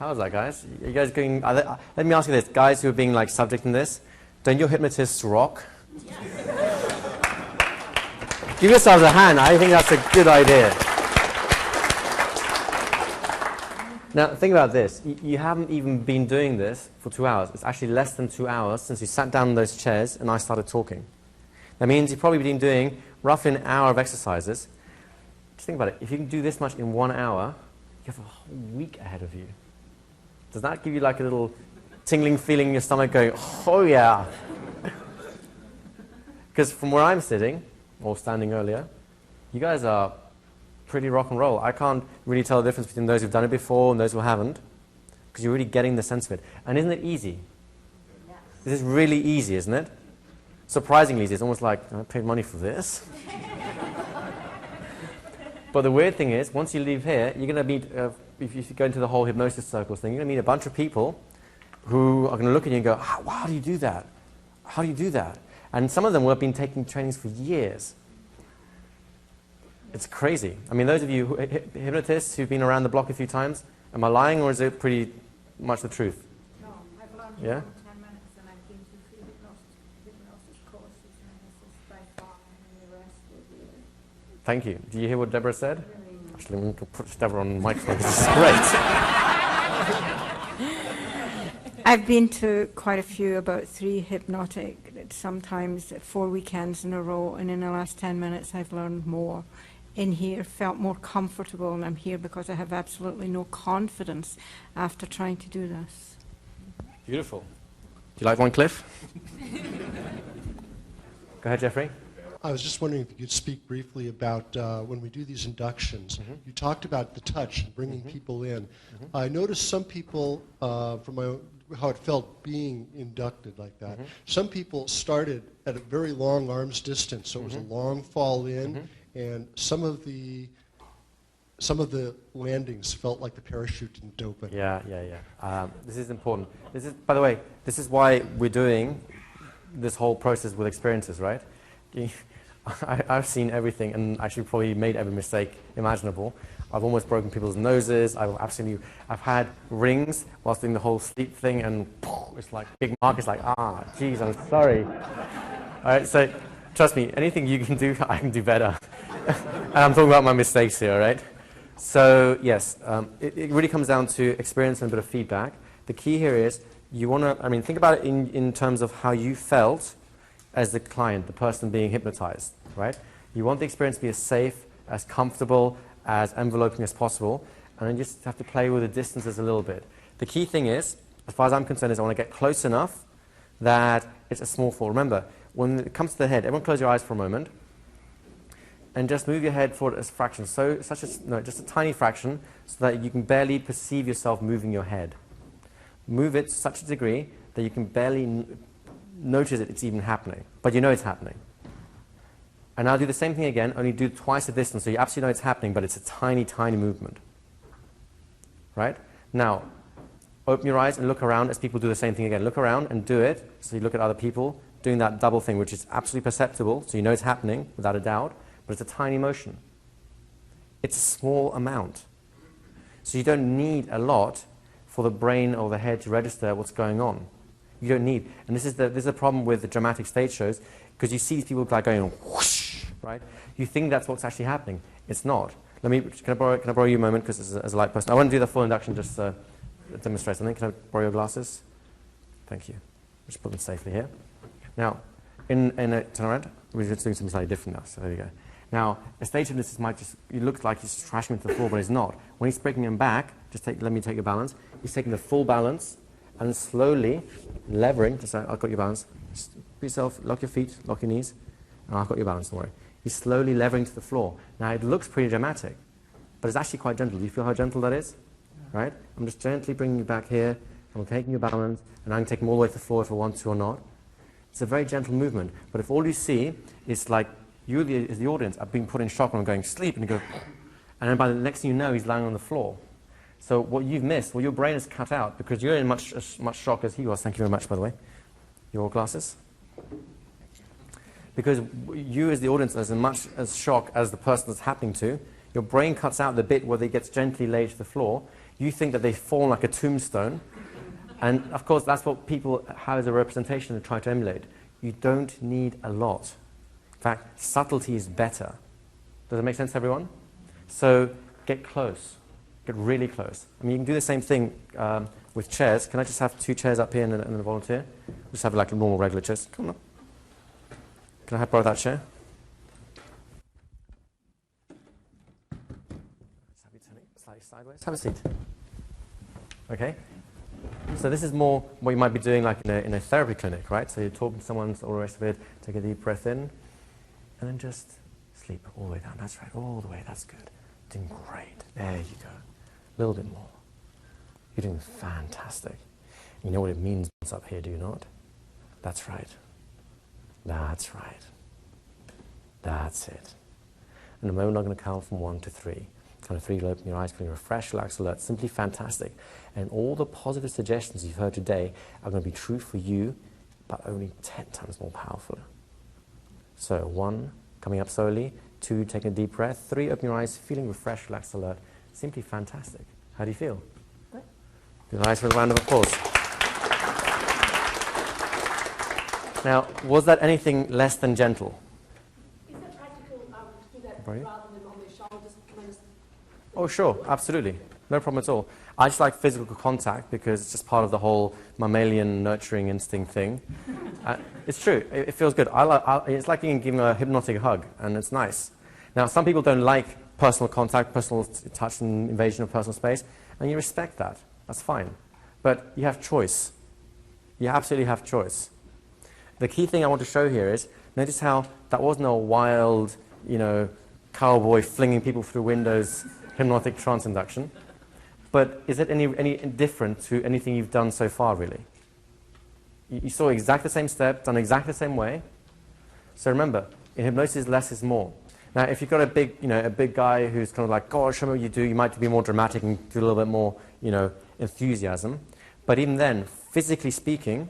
How's that, guys? You guys going? Let me ask you this, guys who are being like subject in this. Don't your hypnotists rock? Give yourselves a hand. I think that's a good idea. Now, think about this. You haven't even been doing this for 2 hours. It's actually less than 2 hours since you sat down in those chairs and I started talking. That means you've probably been doing roughly an hour of exercises. Just think about it. If you can do this much in 1 hour, you have a whole week ahead of you. Does that give you like a little tingling feeling in your stomach going, oh yeah? Because from where I'm sitting, or standing earlier, you guys are pretty rock and roll. I can't really tell the difference between those who've done it before and those who haven't, because you're really getting the sense of it. And isn't it easy? Yes. This is really easy, isn't it? Surprisingly easy. It's almost like, I paid money for this. But the weird thing is, once you leave here, you're going to meet, if you go into the whole hypnosis circles thing, you're going to meet a bunch of people who are going to look at you and go, how do you do that? How do you do that? And some of them will have been taking trainings for years. It's crazy. I mean, those of you hypnotists who've been around the block a few times, am I lying or is it pretty much the truth? No, I've learned yeah? 10 minutes and I've been to 3 hypnosis courses and this is by far and the rest will be... Thank you. Do you hear what Deborah said? Actually, I'm going to put Deborah on the microphone. This is great. I've been to quite a few, about 3 hypnotic, sometimes 4 weekends in a row, and in the last 10 minutes I've learned more. In here, felt more comfortable, and I'm here because I have absolutely no confidence after trying to do this. Beautiful. Do you like one, Cliff? Go ahead, Jeffrey. I was just wondering if you could speak briefly about when we do these inductions. Mm-hmm. You talked about the touch and bringing Mm-hmm. people in. Mm-hmm. I noticed some people, from my own, how it felt being inducted like that. Mm-hmm. Some people started at a very long arm's distance, so it was a long fall in, Mm-hmm. and some of the landings felt like the parachute didn't open. Yeah. This is important. This is, by the way, this is why we're doing this whole process with experiences, right? I've seen everything and actually probably made every mistake imaginable. I've almost broken people's noses. I've had rings whilst doing the whole sleep thing, and it's like big mark. It's like, geez, I'm sorry. All right, so trust me, anything you can do, I can do better. And I'm talking about my mistakes here, all right? So yes, it really comes down to experience and a bit of feedback. The key here is you want to, think about it in terms of how you felt as the client, the person being hypnotized, right? You want the experience to be as safe, as comfortable, as enveloping as possible, and then you just have to play with the distances a little bit. The key thing is, as far as I'm concerned, is I want to get close enough that it's a small fall. Remember, when it comes to the head, everyone close your eyes for a moment, and just move your head forward as a fraction, just a tiny fraction, so that you can barely perceive yourself moving your head. Move it to such a degree that you can barely notice it's even happening, but you know it's happening. And now do the same thing again, only do twice the distance, so you absolutely know it's happening, but it's a tiny, tiny movement. Right? Now, open your eyes and look around as people do the same thing again. Look around and do it, so you look at other people doing that double thing, which is absolutely perceptible, so you know it's happening, without a doubt, but it's a tiny motion. It's a small amount. So you don't need a lot for the brain or the head to register what's going on. You don't need, and this is the problem with the dramatic stage shows, because you see these people like going whoosh, right? You think that's what's actually happening. It's not. Can I borrow you a moment, because as a light person, I want to do the full induction, just demonstrate something. Can I borrow your glasses? Thank you. Just put them safely here. Now, in a turn around, we're just doing something slightly different now. So there you go. Now, a stage hypnotist might just, it looks like he's trashing into the floor, but he's not. When he's breaking him back, let me take your balance. He's taking the full balance and slowly levering, just I've got your balance. Just be yourself, lock your feet, lock your knees, and I've got your balance, don't worry. He's slowly levering to the floor. Now, it looks pretty dramatic, but it's actually quite gentle. Do you feel how gentle that is? Right? I'm just gently bringing you back here, I'm taking your balance, and I'm taking all the way to the floor if I want to or not. It's a very gentle movement, but if all you see is like you as the audience are being put in shock and I'm going, sleep, and you go, and then by the next thing you know, he's lying on the floor. So what you've missed, your brain is cut out because you're in as much shock as he was. Thank you very much, by the way. Your glasses. Because you as the audience are as much as shock as the person that's happening to. Your brain cuts out the bit where they get gently laid to the floor. You think that they fall like a tombstone. And of course, that's what people have as a representation and try to emulate. You don't need a lot. In fact, subtlety is better. Does that make sense, everyone? So get close. Get really close. I mean, you can do the same thing with chairs. Can I just have 2 chairs up here and a volunteer? Just have like a normal regular chair. Come on. Can I borrow that chair? Just have you turn it slightly sideways. Have a seat. Okay. So this is more what you might be doing like in a therapy clinic, right? So you're talking to someone, all the rest of it. Take a deep breath in, and then just sleep all the way down. That's right, all the way. That's good. Doing great. There you go. A little bit more. You're doing fantastic. You know what it means up here, do you not? That's right. That's right. That's it. And the moment I'm going to count from 1 to 3. Count to 3, you'll open your eyes, feeling refreshed, relaxed, alert. Simply fantastic. And all the positive suggestions you've heard today are going to be true for you, but only 10 times more powerful. So 1, coming up slowly. 2, taking a deep breath. 3, open your eyes, feeling refreshed, relaxed, alert. Simply fantastic. How do you feel? Good. Give a nice little round of applause. Now, was that anything less than gentle? Is it practical to do that Right. rather than on the shoulders? Can I just... Oh, sure, absolutely. No problem at all. I just like physical contact because it's just part of the whole mammalian nurturing instinct thing. It's true. It feels good. It's like you can give a hypnotic hug, and it's nice. Now, some people don't like personal contact, personal touch and invasion of personal space, and you respect that. That's fine. But you have choice. You absolutely have choice. The key thing I want to show here is, notice how that wasn't a wild, cowboy flinging people through windows hypnotic trance induction. But is it any different to anything you've done so far, really? You saw exactly the same step, done exactly the same way. So remember, in hypnosis, less is more. Now, if you've got a big guy who's kind of like, God, show me what you do, you might be more dramatic and do a little bit more, enthusiasm. But even then, physically speaking,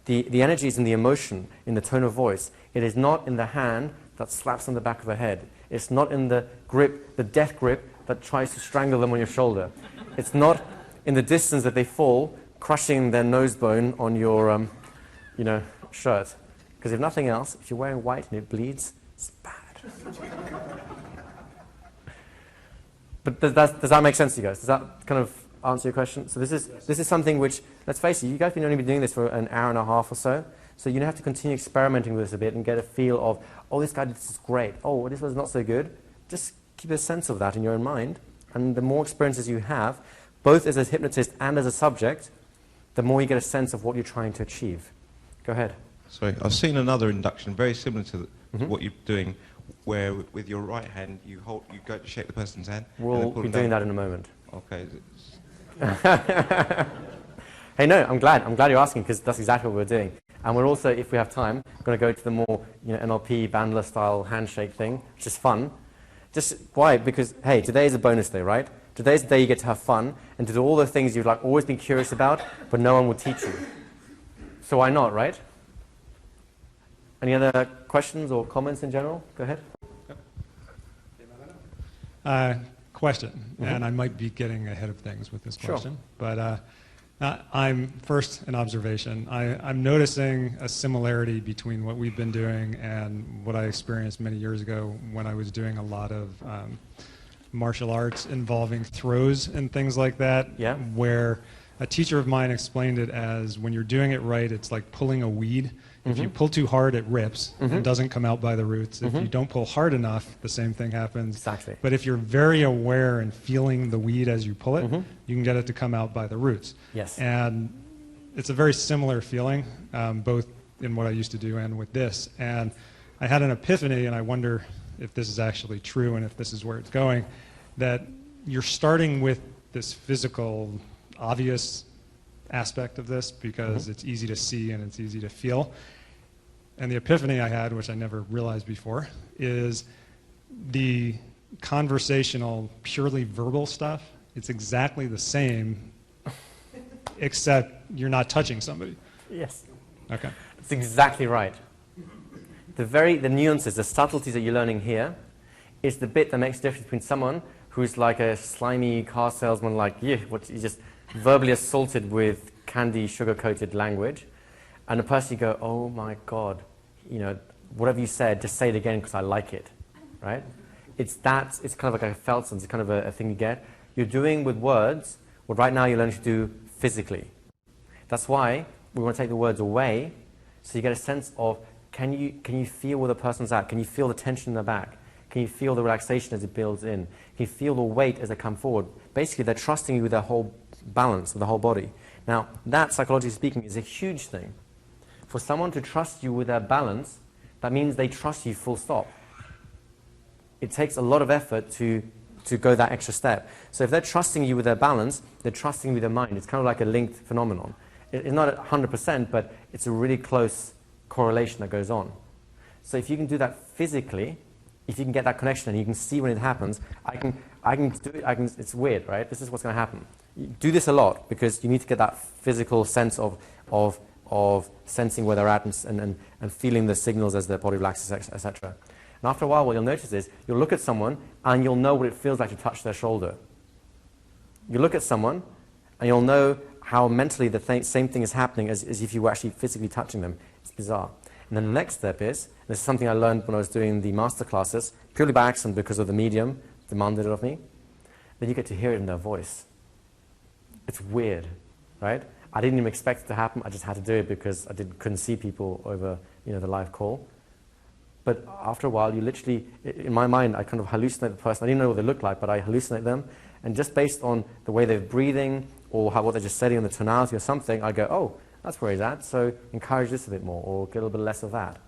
the energy is in the emotion, in the tone of voice. It is not in the hand that slaps on the back of the head. It's not in the grip, the death grip that tries to strangle them on your shoulder. It's not in the distance that they fall, crushing their nose bone on your, shirt. Because if nothing else, if you're wearing white and it bleeds, it's bad. But does that make sense to you guys? Does that kind of answer your question? So this is something which, let's face it, you guys have only been doing this for an hour and a half or so. So you have to continue experimenting with this a bit and get a feel of, oh, this guy did this great. Oh, this was not so good. Just keep a sense of that in your own mind. And the more experiences you have, both as a hypnotist and as a subject, the more you get a sense of what you're trying to achieve. Go ahead. Sorry, I've seen another induction very similar to what you're doing, where with your right hand you go to shake the person's hand. We'll be doing that in a moment. Okay. Hey, no, I'm glad you're asking, because that's exactly what we're doing. And we're also, if we have time, going to go to the more NLP Bandler style handshake thing, which is fun. Just why? Because hey, today is a bonus day, right? Today's the day you get to have fun and to do all the things you've always been curious about, but no one will teach you. So why not, right? Any other questions or comments in general? Go ahead. Question, and I might be getting ahead of things with this question, but I'm first an observation. I'm noticing a similarity between what we've been doing and what I experienced many years ago when I was doing a lot of martial arts involving throws and things like that, where a teacher of mine explained it as when you're doing it right, it's like pulling a weed. If you pull too hard, it rips and doesn't come out by the roots. If you don't pull hard enough, the same thing happens. Exactly. But if you're very aware and feeling the weed as you pull it, you can get it to come out by the roots. Yes. And it's a very similar feeling, both in what I used to do and with this. And I had an epiphany, and I wonder if this is actually true and if this is where it's going, that you're starting with this physical, obvious aspect of this because it's easy to see and it's easy to feel. And the epiphany I had, which I never realized before, is the conversational, purely verbal stuff. It's exactly the same, except you're not touching somebody. Yes. Okay. That's exactly right. The nuances, the subtleties that you're learning here is the bit that makes the difference between someone who who's like a slimy car salesman, like, yeah, what, you just verbally assaulted with candy, sugar-coated language. And the person you go, oh my God, you know, whatever you said, just say it again because I like it, right? It's kind of like a felt sense, it's kind of a thing you get. You're doing with words what right now you're learning to do physically. That's why we want to take the words away, so you get a sense of, can you feel where the person's at? Can you feel the tension in their back? Can you feel the relaxation as it builds in? Can you feel the weight as they come forward? Basically, they're trusting you with their whole balance, with the whole body. Now, that, psychologically speaking, is a huge thing. For someone to trust you with their balance, that means they trust you full stop. It takes a lot of effort to go that extra step. So if they're trusting you with their balance, they're trusting you with their mind. It's kind of like a linked phenomenon. It's not 100%, but it's a really close correlation that goes on. So if you can do that physically, if you can get that connection and you can see when it happens, I can do it, it's weird, right? This is what's going to happen. You do this a lot because you need to get that physical sense of sensing where they're at and feeling the signals as their body relaxes, etc. And after a while, what you'll notice is you'll look at someone and you'll know what it feels like to touch their shoulder. You look at someone and you'll know how mentally the same thing is happening as if you were actually physically touching them. It's bizarre. And then the next step is, this is something I learned when I was doing the master classes, purely by accident because of the medium demanded it of me, then you get to hear it in their voice. It's weird, right? I didn't even expect it to happen. I just had to do it because I couldn't see people over the live call. But after a while, you literally, in my mind, I kind of hallucinate the person. I didn't know what they looked like, but I hallucinate them. And just based on the way they're breathing or what they're just saying on the tonality or something, I go, oh, that's where he's at, so encourage this a bit more or get a little bit less of that.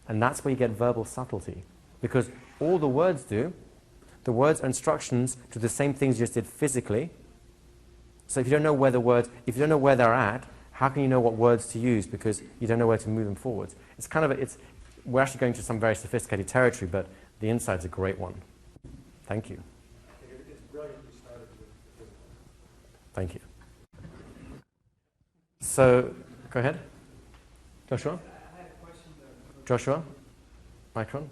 And that's where you get verbal subtlety. Because all the words do, the words are instructions to the same things you just did physically. So if you don't know where they're at, how can you know what words to use? Because you don't know where to move them forwards. It's kind of, we're actually going to some very sophisticated territory, but the inside's a great one. Thank you. It's brilliant you started with the physical. Thank you. So, go ahead. Joshua? I had a question. Joshua? Micron?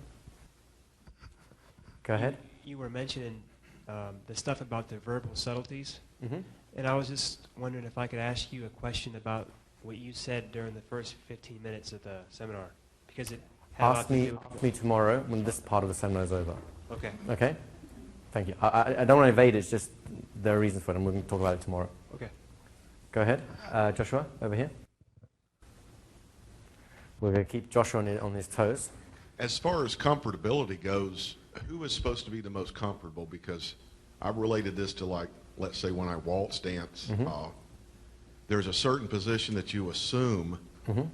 Go ahead. You were mentioning the stuff about the verbal subtleties. Mm-hmm. And I was just wondering if I could ask you a question about what you said during the first 15 minutes of the seminar. Because it had a lot Ask to me do tomorrow when this part of the seminar is over. Okay. Okay? Thank you. I don't want to evade it, it's just there are reasons for it, and we're going to talk about it tomorrow. Okay. Go ahead. Joshua, over here. We're going to keep Joshua on his toes. As far as comfortability goes, who is supposed to be the most comfortable? Because I've related this to, like, let's say when I waltz dance, there's a certain position that you assume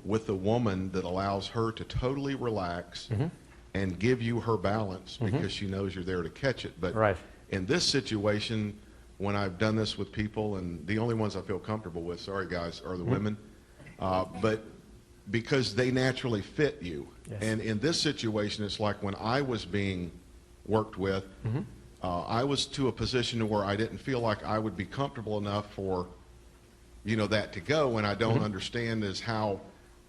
with the woman that allows her to totally relax and give you her balance because she knows you're there to catch it. But in this situation, when I've done this with people, and the only ones I feel comfortable with, sorry guys, are the women, but because they naturally fit you. Yes. And in this situation, it's like when I was being worked with, I was to a position where I didn't feel like I would be comfortable enough for, that to go, and I don't understand is how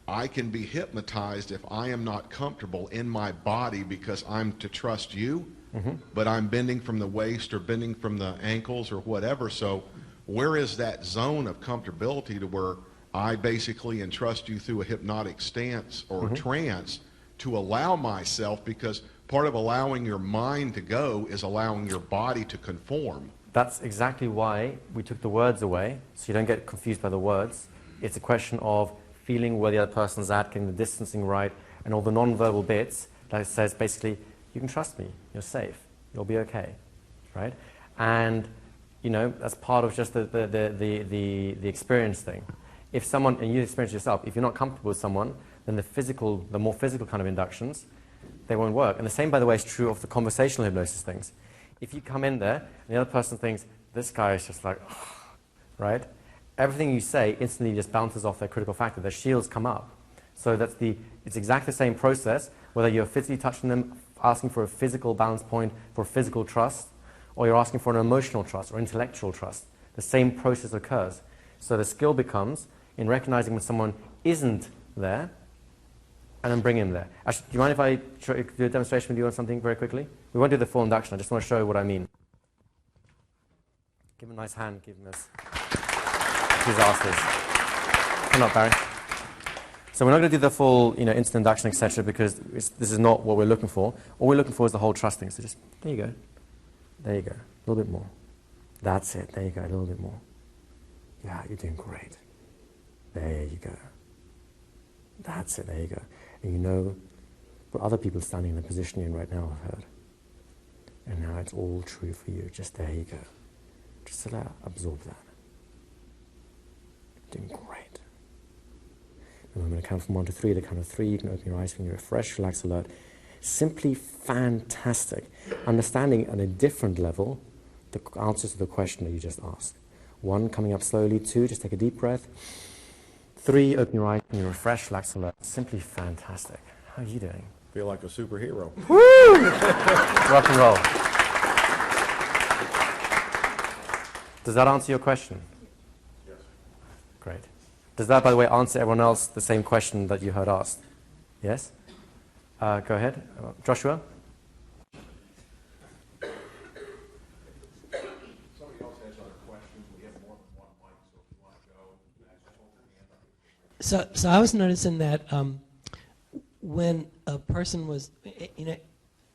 I can be hypnotized if I am not comfortable in my body because I'm to trust you, but I'm bending from the waist or bending from the ankles or whatever. So where is that zone of comfortability to where I basically entrust you through a hypnotic stance or trance to allow myself, because part of allowing your mind to go is allowing your body to conform. That's exactly why we took the words away, so you don't get confused by the words. It's a question of feeling where the other person's at, getting the distancing right, and all the non-verbal bits that says basically, you can trust me, you're safe, you'll be okay, right? And, that's part of just the experience thing. If someone, and you experience yourself, if you're not comfortable with someone, then the more physical kind of inductions, they won't work. And the same, by the way, is true of the conversational hypnosis things. If you come in there and the other person thinks, this guy is just like, right? Everything you say instantly just bounces off their critical factor. Their shields come up. So it's exactly the same process, whether you're physically touching them, asking for a physical balance point, for physical trust, or you're asking for an emotional trust or intellectual trust. The same process occurs. So the skill becomes in recognizing when someone isn't there, and then bring him there. Actually, do you mind if I do a demonstration with you on something very quickly? We won't do the full induction, I just want to show you what I mean. Give him a nice hand. Give him this. Disasters. Come up, Barry. So we're not going to do the full, instant induction, etc., because this is not what we're looking for. All we're looking for is the whole trust thing. So just, there you go. There you go. A little bit more. That's it. There you go. A little bit more. Yeah, you're doing great. There you go. That's it. There you go. And you know what other people standing in the position you're in right now have heard. And now it's all true for you. Just there you go. Just absorb that. Doing great. And I'm going to count from 1 to 3. The count of 3, you can open your eyes when you're refreshed, relaxed, alert. Simply fantastic. Understanding at a different level the answers to the question that you just asked. 1, coming up slowly. 2, just take a deep breath. 3, open your eyes when you're refreshed, relaxed, alert. Simply fantastic. How are you doing? Feel like a superhero. Woo! Rock and roll. Does that answer your question? Yes. Great. Does that, by the way, answer everyone else the same question that you heard asked? Yes? Go ahead. Joshua? Somebody else has other questions. We have more than one mic, so if you want to go, just hold your hand up. So I was noticing that when a person was,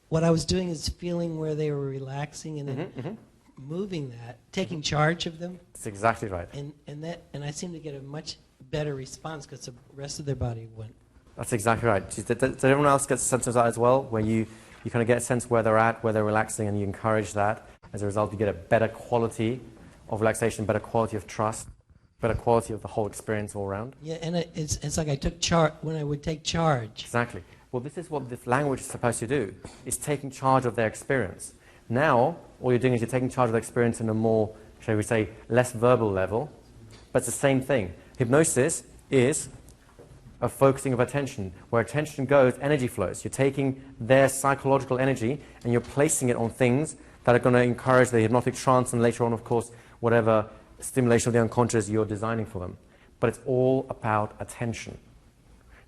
what I was doing is feeling where they were relaxing and then moving that, taking charge of them. That's exactly right. And I seemed to get a much better response because the rest of their body went. That's exactly right. Did everyone else get a sense of that as well, where you kind of get a sense where they're at, where they're relaxing, and you encourage that? As a result, you get a better quality of relaxation, better quality of trust, better quality of the whole experience all around. Yeah, and it's like I took charge when I would take charge. Exactly. Well, this is what this language is supposed to do, is taking charge of their experience. Now, all you're doing is you're taking charge of the experience in a more, shall we say, less verbal level, but it's the same thing. Hypnosis is a focusing of attention. Where attention goes, energy flows. You're taking their psychological energy and you're placing it on things that are going to encourage the hypnotic trance and later on, of course, whatever stimulation of the unconscious you're designing for them. But it's all about attention.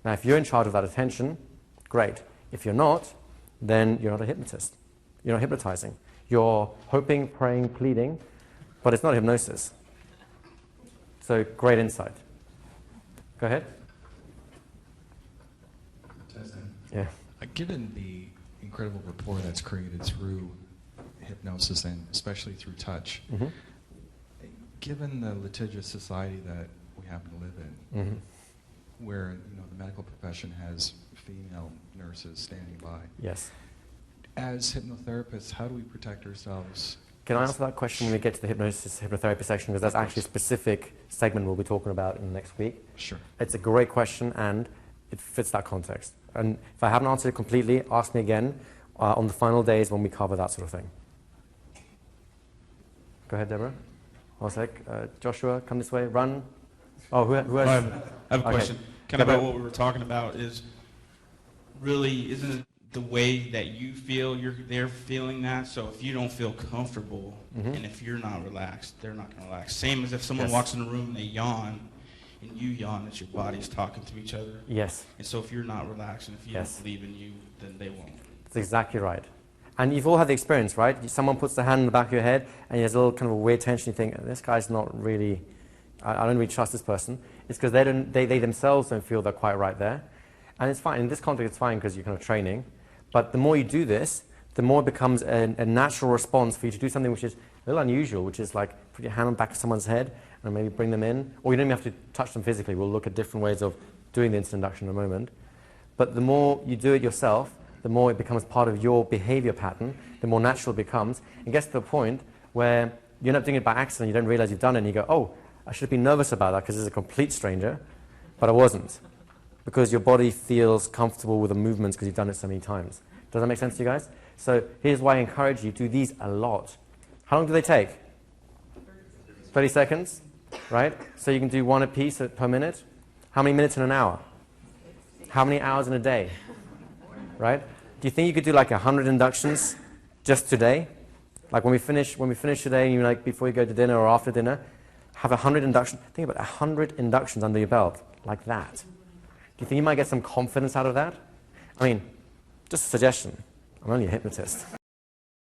Now, if you're in charge of that attention, great. If you're not, then you're not a hypnotist. You're not hypnotizing. You're hoping, praying, pleading, but it's not hypnosis. So, great insight. Go ahead. Testing. Yeah. Given the incredible rapport that's created through hypnosis and especially through touch, given the litigious society that we happen to live in, where the medical profession has female nurses standing by. Yes. As hypnotherapists, how do we protect ourselves? Can I answer that question when we get to the hypnotherapy section? Because that's actually a specific segment we'll be talking about in the next week. Sure. It's a great question and it fits that context. And if I haven't answered it completely, ask me again on the final days when we cover that sort of thing. Go ahead, Deborah. One sec. Joshua, come this way. Run. Oh, who has? I have a question. Kind of about what we were talking about is really, isn't it the way that you feel, they're feeling that? So if you don't feel comfortable and if you're not relaxed, they're not going to relax. Same as if someone walks in the room and they yawn and you yawn, it's your body's talking to each other. Yes. And so if you're not relaxed and if you don't believe in you, then they won't. That's exactly right. And you've all had the experience, right? Someone puts their hand in the back of your head and there's a little kind of a weird tension. You think, this guy's not really, I don't really trust this person. It's because they themselves don't feel they're quite right there. And it's fine. In this context, it's fine because you're kind of training. But the more you do this, the more it becomes a natural response for you to do something which is a little unusual, which is like put your hand on the back of someone's head and maybe bring them in. Or you don't even have to touch them physically. We'll look at different ways of doing the instant induction in a moment. But the more you do it yourself, the more it becomes part of your behavior pattern, the more natural it becomes. It gets to the point where you end up doing it by accident, you don't realize you've done it, and you go, oh, I should have been nervous about that because it's a complete stranger, but I wasn't. Because your body feels comfortable with the movements because you've done it so many times. Does that make sense to you guys? So here's why I encourage you to do these a lot. How long do they take? 30 seconds, right? So you can do one a piece per minute. How many minutes in an hour? How many hours in a day? Right? Do you think you could do like 100 inductions just today? Like when we finish today, and you like before you go to dinner or after dinner, have 100 inductions. Think about 100 inductions under your belt, like that. Do you think you might get some confidence out of that? I mean, just a suggestion. I'm only a hypnotist.